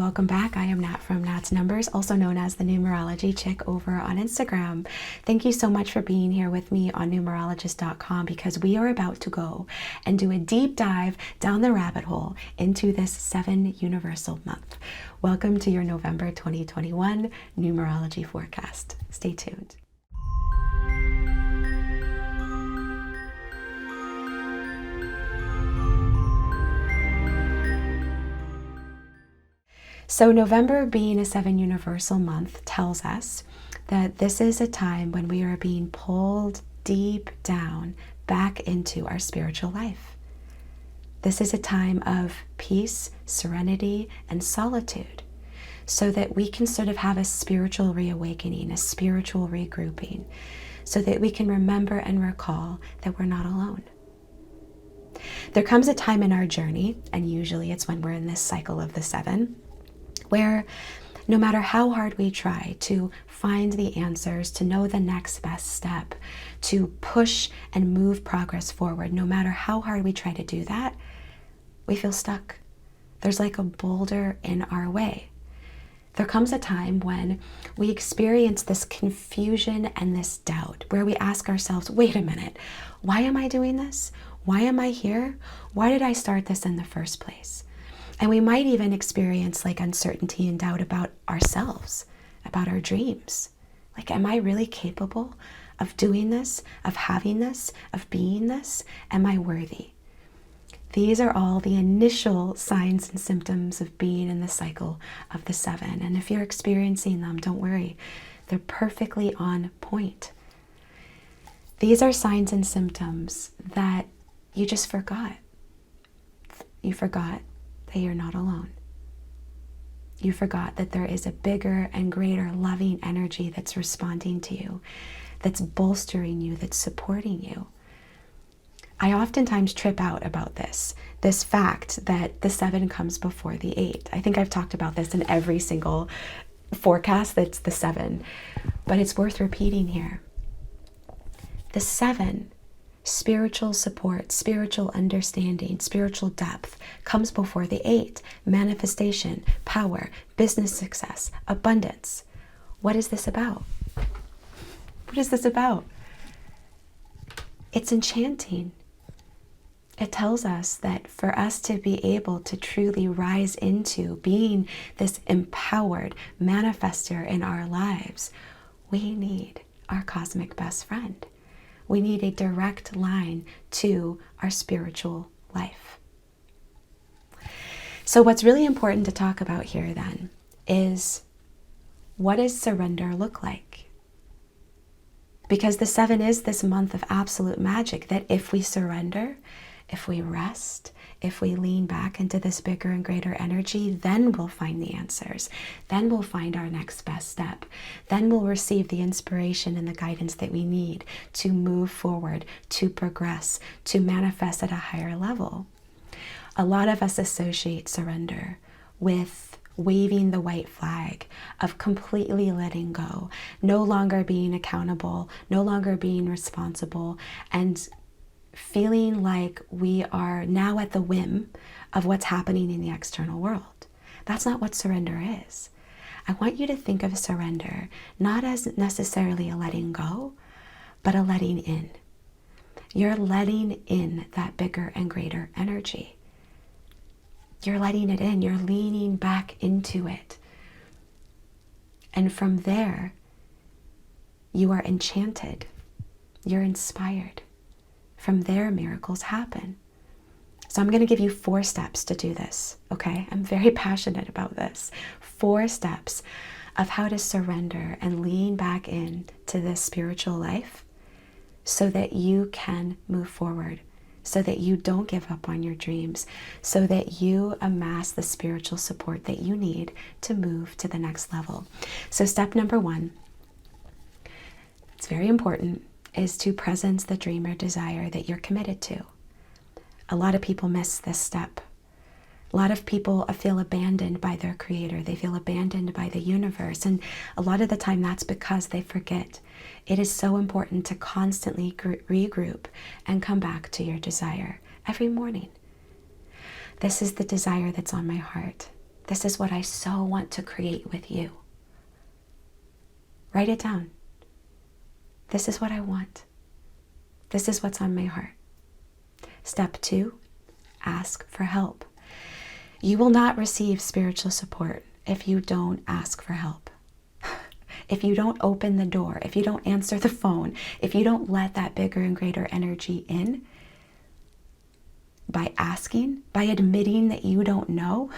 welcome back. I am Nat from Nat's Numbers, also known as the Numerology Chick over on Instagram. Thank you so much for being here with me on Numerologist.com, because we are about to go and do a deep dive down the rabbit hole into this 7 universal month. Welcome to your November 2021 numerology forecast. Stay tuned. So November being a 7 universal month tells us that this is a time when we are being pulled deep down back into our spiritual life. This is a time of peace, serenity, and solitude, so that we can sort of have a spiritual reawakening, a spiritual regrouping, so that we can remember and recall that we're not alone. There comes a time in our journey, and usually it's when we're in this cycle of the 7, where no matter how hard we try to find the answers, to know the next best step, to push and move progress forward, no matter how hard we try to do that, we feel stuck. There's like a boulder in our way. There comes a time when we experience this confusion and this doubt, where we ask ourselves, wait a minute, why am I doing this? Why am I here? Why did I start this in the first place? And we might even experience like uncertainty and doubt about ourselves, about our dreams. Like, am I really capable of doing this, of having this, of being this? Am I worthy? These are all the initial signs and symptoms of being in the cycle of the 7. And if you're experiencing them, don't worry. They're perfectly on point. These are signs and symptoms that you just forgot. You forgot that you're not alone. You forgot that there is a bigger and greater loving energy that's responding to you, that's bolstering you, that's supporting you. I oftentimes trip out about this fact that the 7 comes before the 8. I think I've talked about this in every single forecast that's the 7, but it's worth repeating here. The 7, spiritual support, spiritual understanding, spiritual depth, comes before the 8, manifestation, power, business success, abundance. What is this about? What is this about? It's enchanting. It tells us that for us to be able to truly rise into being this empowered manifester in our lives, we need our cosmic best friend. We need a direct line to our spiritual life. So what's really important to talk about here then is, what does surrender look like? Because the 7 is this month of absolute magic, that if we surrender, if we rest, if we lean back into this bigger and greater energy, then we'll find the answers. Then we'll find our next best step. Then we'll receive the inspiration and the guidance that we need to move forward, to progress, to manifest at a higher level. A lot of us associate surrender with waving the white flag, of completely letting go, no longer being accountable, no longer being responsible, and feeling like we are now at the whim of what's happening in the external world. That's not what surrender is. I want you to think of surrender not as necessarily a letting go, but a letting in. You're letting in that bigger and greater energy. You're letting it in. You're leaning back into it. And from there, you are enchanted. You're inspired. From there, miracles happen. So I'm going to give you 4 steps to do this, okay? I'm very passionate about this. 4 steps of how to surrender and lean back in to this spiritual life so that you can move forward, so that you don't give up on your dreams, so that you amass the spiritual support that you need to move to the next level. So step number 1, it's very important, is to presence the dream or desire that you're committed to. A lot of people miss this step. A lot of people feel abandoned by their creator. They feel abandoned by the universe. And a lot of the time that's because they forget. It is so important to constantly regroup and come back to your desire every morning. This is the desire that's on my heart. This is what I so want to create with you. Write it down. This is what I want. This is what's on my heart. Step 2, ask for help. You will not receive spiritual support if you don't ask for help. If you don't open the door, if you don't answer the phone, if you don't let that bigger and greater energy in, by asking, by admitting that you don't know,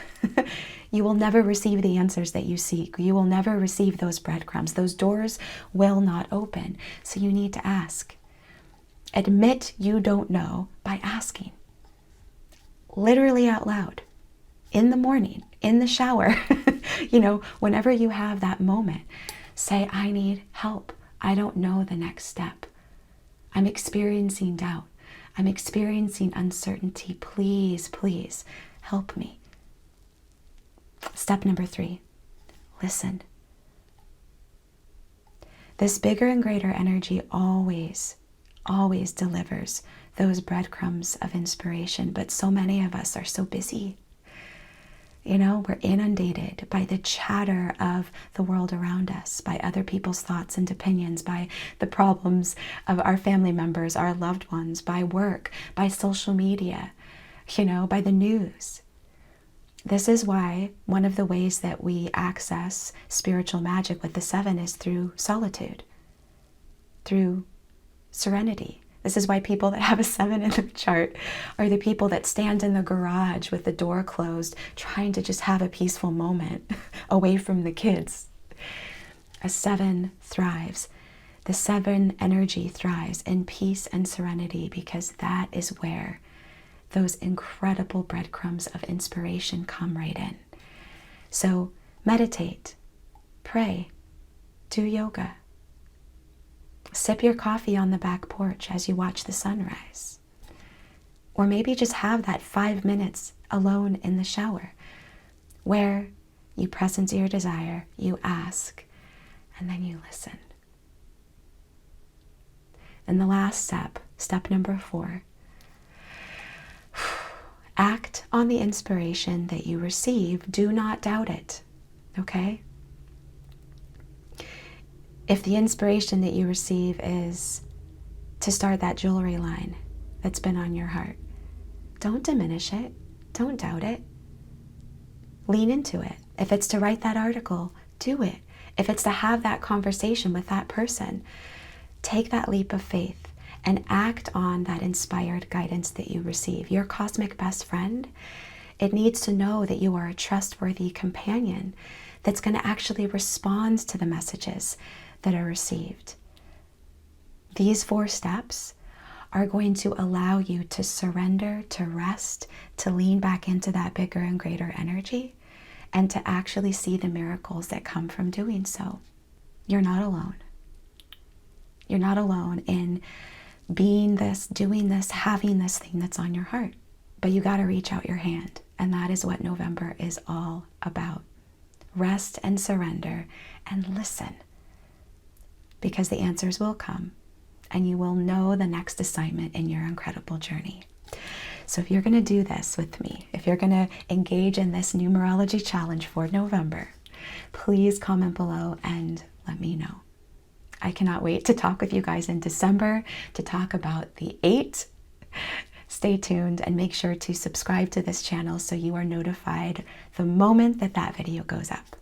you will never receive the answers that you seek. You will never receive those breadcrumbs. Those doors will not open. So you need to ask. Admit you don't know by asking. Literally out loud. In the morning, in the shower, whenever you have that moment, say, I need help. I don't know the next step. I'm experiencing doubt. I'm experiencing uncertainty. Please, please help me. Step number 3, listen. This bigger and greater energy always delivers those breadcrumbs of inspiration, but so many of us are so busy. We're inundated by the chatter of the world around us, by other people's thoughts and opinions, by the problems of our family members, our loved ones, by work, by social media, by the news. This is why one of the ways that we access spiritual magic with the 7 is through solitude, through serenity. This is why people that have a 7 in the chart are the people that stand in the garage with the door closed, trying to just have a peaceful moment away from the kids. A 7 thrives. The 7 energy thrives in peace and serenity, because that is where those incredible breadcrumbs of inspiration come right in. So meditate, pray, do yoga. Sip your coffee on the back porch as you watch the sunrise. Or maybe just have that 5 minutes alone in the shower where you press into your desire, you ask, and then you listen. And the last step, step number 4, act on the inspiration that you receive. Do not doubt it, okay? If the inspiration that you receive is to start that jewelry line that's been on your heart, don't diminish it. Don't doubt it. Lean into it. If it's to write that article, do it. If it's to have that conversation with that person, take that leap of faith and act on that inspired guidance that you receive. Your cosmic best friend, it needs to know that you are a trustworthy companion that's going to actually respond to the messages that are received. These 4 steps are going to allow you to surrender, to rest, to lean back into that bigger and greater energy, and to actually see the miracles that come from doing so. You're not alone. You're not alone in being this, doing this, having this thing that's on your heart. But you got to reach out your hand. And that is what November is all about. Rest and surrender and listen. Because the answers will come, and you will know the next assignment in your incredible journey. So if you're going to do this with me, if you're going to engage in this numerology challenge for November, please comment below and let me know. I cannot wait to talk with you guys in December to talk about the 8. Stay tuned and make sure to subscribe to this channel so you are notified the moment that that video goes up.